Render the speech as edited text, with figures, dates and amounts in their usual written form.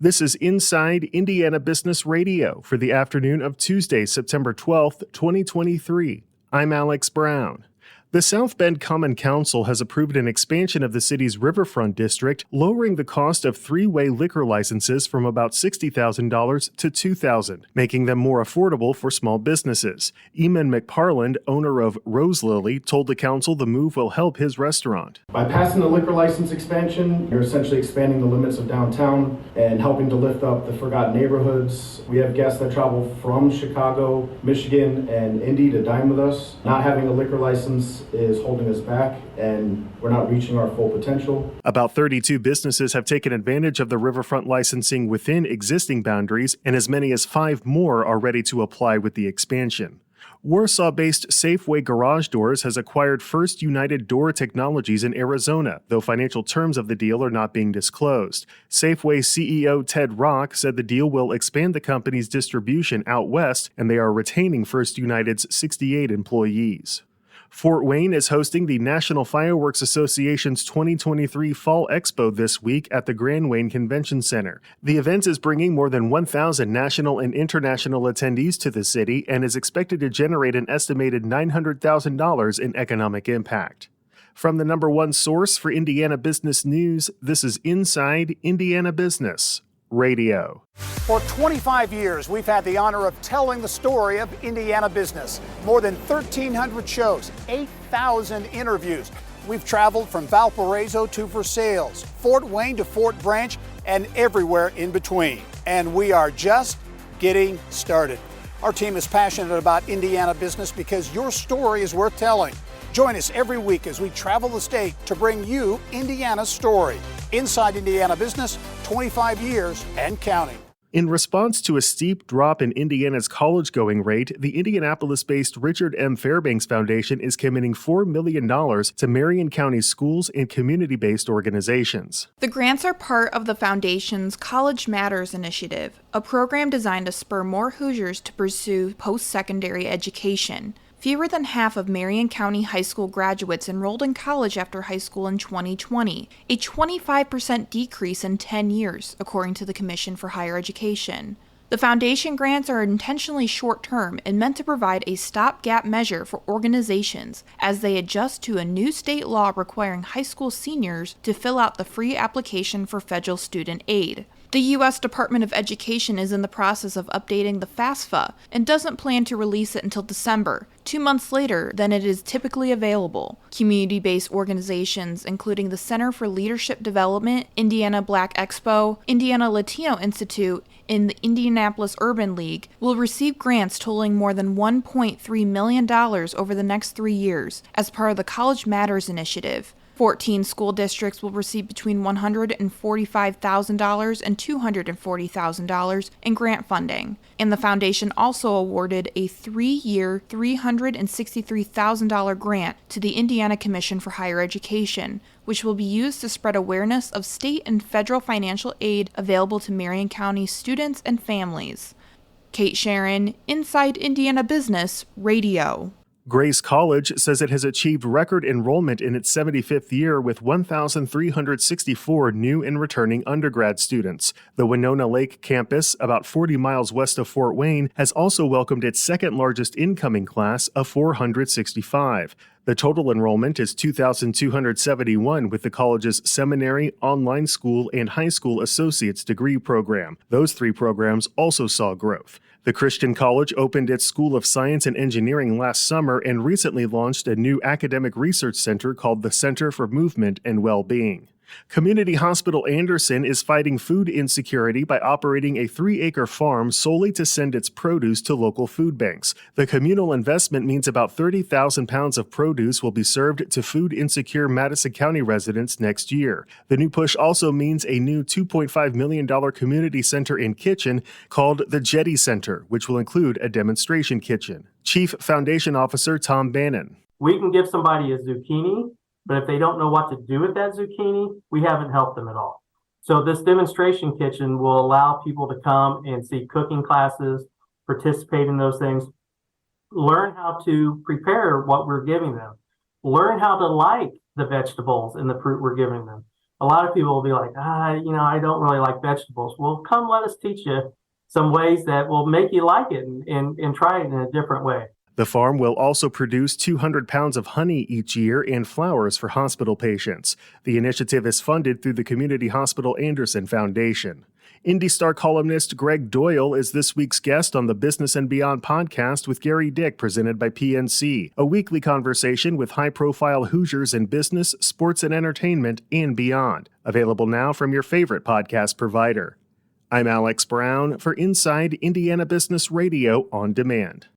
This is Inside Indiana Business Radio for the afternoon of Tuesday, September 12th, 2023. I'm Alex Brown. The South Bend Common Council has approved an expansion of the city's Riverfront District, lowering the cost of three-way liquor licenses from about $60,000 to $2,000, making them more affordable for small businesses. Eamon McParland, owner of Rose Lily, told the council the move will help his restaurant. By passing the liquor license expansion, you're essentially expanding the limits of downtown and helping to lift up the forgotten neighborhoods. We have guests that travel from Chicago, Michigan, and Indy to dine with us. Not having a liquor license is holding us back, and we're not reaching our full potential. About 32 businesses have taken advantage of the riverfront licensing within existing boundaries, and as many as 5 more are ready to apply with the expansion. Warsaw-based Safeway Garage Doors has acquired First United Door Technologies in Arizona, though financial terms of the deal are not being disclosed. Safeway CEO Ted Rock said the deal will expand the company's distribution out west, and they are retaining First United's 68 employees. Fort Wayne is hosting the National Fireworks Association's 2023 Fall Expo this week at the Grand Wayne Convention Center. The event is bringing more than 1,000 national and international attendees to the city and is expected to generate an estimated $900,000 in economic impact. From the number one source for Indiana business news, this is Inside Indiana Business Radio. For 25 years, we've had the honor of telling the story of Indiana business. More than 1,300 shows, 8,000 interviews. We've traveled from Valparaiso to Versailles, Fort Wayne to Fort Branch, and everywhere in between. And we are just getting started. Our team is passionate about Indiana business because your story is worth telling. Join us every week as we travel the state to bring you Indiana's story. Inside Indiana Business, 25 years and counting. In response to a steep drop in Indiana's college-going rate, the Indianapolis-based Richard M. Fairbanks Foundation is committing $4 million to Marion County schools and community-based organizations. The grants are part of the foundation's College Matters initiative, a program designed to spur more Hoosiers to pursue post-secondary education. Fewer than half of Marion County high school graduates enrolled in college after high school in 2020, a 25% decrease in 10 years, according to the Commission for Higher Education. The foundation grants are intentionally short-term and meant to provide a stopgap measure for organizations as they adjust to a new state law requiring high school seniors to fill out the free application for federal student aid. The U.S. Department of Education is in the process of updating the FAFSA and doesn't plan to release it until December, 2 months later than it is typically available. Community-based organizations, including the Center for Leadership Development, Indiana Black Expo, Indiana Latino Institute, and the Indianapolis Urban League, will receive grants totaling more than $1.3 million over the next 3 years as part of the College Matters initiative. 14 school districts will receive between $145,000 and $240,000 in grant funding, and the foundation also awarded a 3-year, $363,000 grant to the Indiana Commission for Higher Education, which will be used to spread awareness of state and federal financial aid available to Marion County students and families. Kate Sharon, Inside Indiana Business Radio. Grace College says it has achieved record enrollment in its 75th year with 1,364 new and returning undergrad students. The Winona Lake campus, about 40 miles west of Fort Wayne, has also welcomed its second largest incoming class of 465. The total enrollment is 2,271 with the college's seminary, online school, and high school associate's degree program. Those 3 programs also saw growth. The Christian College opened its School of Science and Engineering last summer and recently launched a new academic research center called the Center for Movement and Well-Being. Community Hospital Anderson is fighting food insecurity by operating a 3-acre farm solely to send its produce to local food banks. The communal investment means about 30,000 pounds of produce will be served to food-insecure Madison County residents next year. The new push also means a new $2.5 million community center and kitchen called the Jetty Center, which will include a demonstration kitchen. Chief Foundation Officer Tom Bannon. We can give somebody a zucchini, but if they don't know what to do with that zucchini, we haven't helped them at all. So this demonstration kitchen will allow people to come and see cooking classes, participate in those things, learn how to prepare what we're giving them, learn how to like the vegetables and the fruit we're giving them, A lot of people will be like, I don't really like vegetables. Well, come let us teach you some ways that will make you like it and try it in a different way. The farm will also produce 200 pounds of honey each year and flowers for hospital patients. The initiative is funded through the Community Hospital Anderson Foundation. Indy Star columnist Greg Doyle is this week's guest on the Business and Beyond podcast with Gary Dick, presented by PNC, a weekly conversation with high-profile Hoosiers in business, sports, and entertainment, and beyond. Available now from your favorite podcast provider. I'm Alex Brown for Inside Indiana Business Radio on Demand.